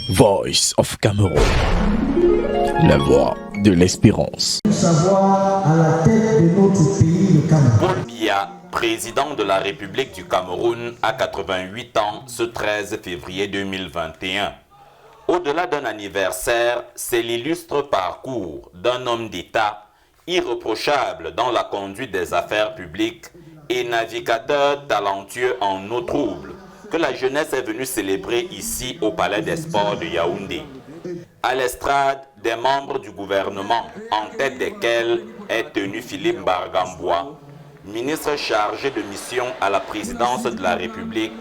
Voice of Cameroon, la voix de l'espérance. Savoir à la tête de notre pays, le Cameroun. Paul Biya, président de la République du Cameroun, a 88 ans ce 13 février 2021. Au-delà d'un anniversaire, c'est l'illustre parcours d'un homme d'État irréprochable dans la conduite des affaires publiques et navigateur talentueux en eau trouble que la jeunesse est venue célébrer ici au Palais des Sports de Yaoundé. À l'estrade, des membres du gouvernement, en tête desquels est tenu Philippe Bargambois, ministre chargé de mission à la présidence de la République,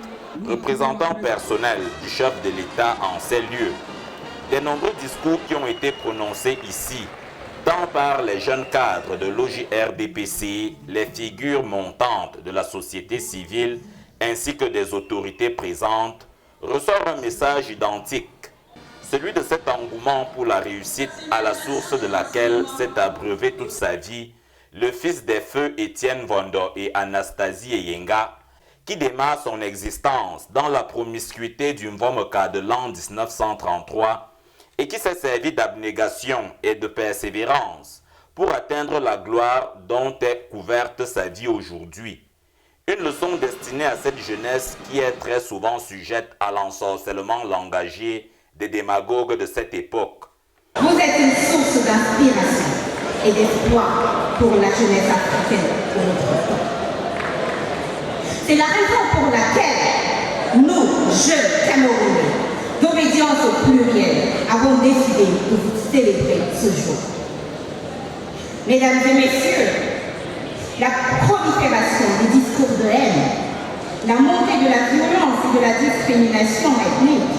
représentant personnel du chef de l'État en ces lieux. Des nombreux discours qui ont été prononcés ici, tant par les jeunes cadres de l'OJR-DPC, les figures montantes de la société civile, ainsi que des autorités présentes, ressort un message identique, celui de cet engouement pour la réussite à la source de laquelle s'est abreuvé toute sa vie le fils des feux Étienne Vondo et Anastasie Eyenga, qui démarre son existence dans la promiscuité du Mvomoka de l'an 1933 et qui s'est servi d'abnégation et de persévérance pour atteindre la gloire dont est couverte sa vie aujourd'hui. Une leçon destinée à cette jeunesse qui est très souvent sujette à l'ensorcellement langagier des démagogues de cette époque. Vous êtes une source d'inspiration et d'espoir pour la jeunesse africaine de notre temps. C'est la raison pour laquelle nous, jeunes Camerounais, d'obédience au pluriel, avons décidé de vous célébrer ce jour. Mesdames et messieurs, la prolifération des discours de haine, la montée de la violence et de la discrimination ethnique,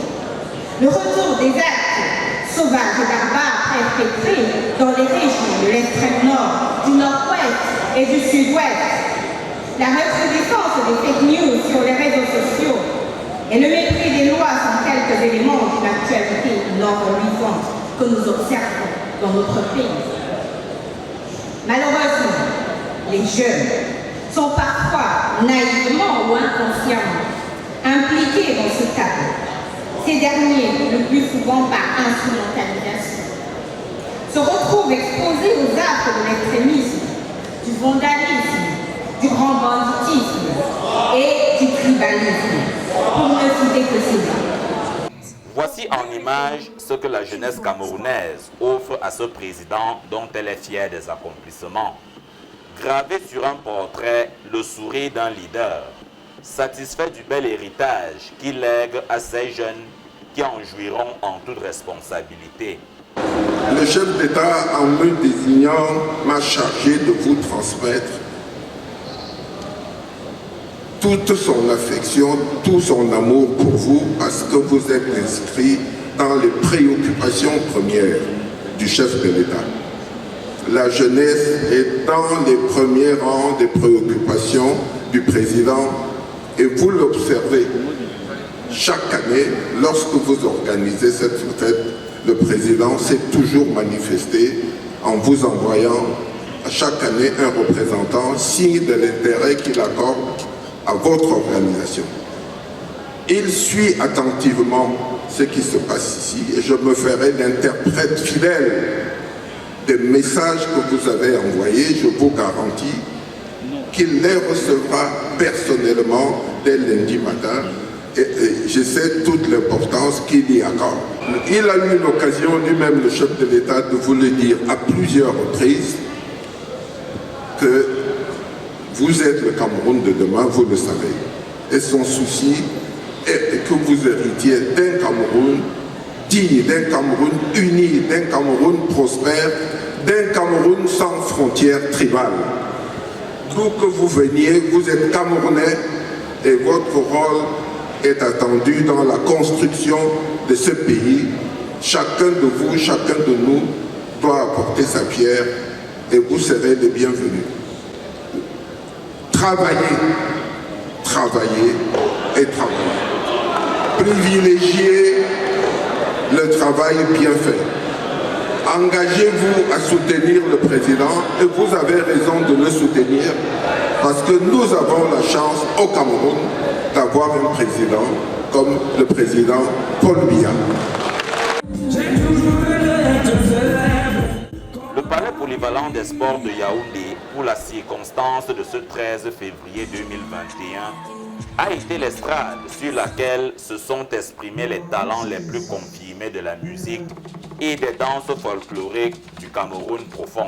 le retour des actes sauvages et barbares perpétrés dans les régions de l'extrême nord, du nord-ouest et du sud-ouest, la recrudescence des fake news sur les réseaux sociaux et le mépris des lois sont quelques éléments d'une actualité nord-horizonte que nous observons dans notre pays. Malheureusement, les jeunes sont parfois naïvement ou inconsciemment impliqués dans ce cadre. Ces derniers, le plus souvent par instrumentalisation, se retrouvent exposés aux actes de l'extrémisme, du vandalisme, du grand banditisme et du tribalisme, pour ne citer que cela. Voici en image ce que la jeunesse camerounaise offre à ce président dont elle est fière des accomplissements. Gravé sur un portrait, le sourire d'un leader, satisfait du bel héritage qu'il lègue à ces jeunes qui en jouiront en toute responsabilité. Le chef d'État, en me désignant, m'a chargé de vous transmettre toute son affection, tout son amour pour vous, parce que vous êtes inscrit dans les préoccupations premières du chef de l'État. La jeunesse est dans les premiers rangs des préoccupations du président et vous l'observez. Chaque année, lorsque vous organisez cette fête, le président s'est toujours manifesté en vous envoyant à chaque année un représentant, signe de l'intérêt qu'il accorde à votre organisation. Il suit attentivement ce qui se passe ici et je me ferai l'interprète fidèle des messages que vous avez envoyés. Je vous garantis qu'il les recevra personnellement dès lundi matin et je sais toute l'importance qu'il y accorde. Il a eu l'occasion lui-même, le chef de l'État, de vous le dire à plusieurs reprises que vous êtes le Cameroun de demain, vous le savez. Et son souci est que vous héritiez d'un Cameroun digne, d'un Cameroun uni, d'un Cameroun prospère, d'un Cameroun sans frontières tribales. D'où que vous veniez, vous êtes Camerounais et votre rôle est attendu dans la construction de ce pays. Chacun de vous, chacun de nous doit apporter sa pierre et vous serez les bienvenus. Travaillez, travaillez et travaillez. Privilégiez le travail bien fait. Engagez-vous à soutenir le président et vous avez raison de le soutenir parce que nous avons la chance au Cameroun d'avoir un président comme le président Paul Biya. Le palais polyvalent des sports de Yaoundé, pour la circonstance de ce 13 février 2021, a été l'estrade sur laquelle se sont exprimés les talents les plus confirmés de la musique et des danses folkloriques du Cameroun profond.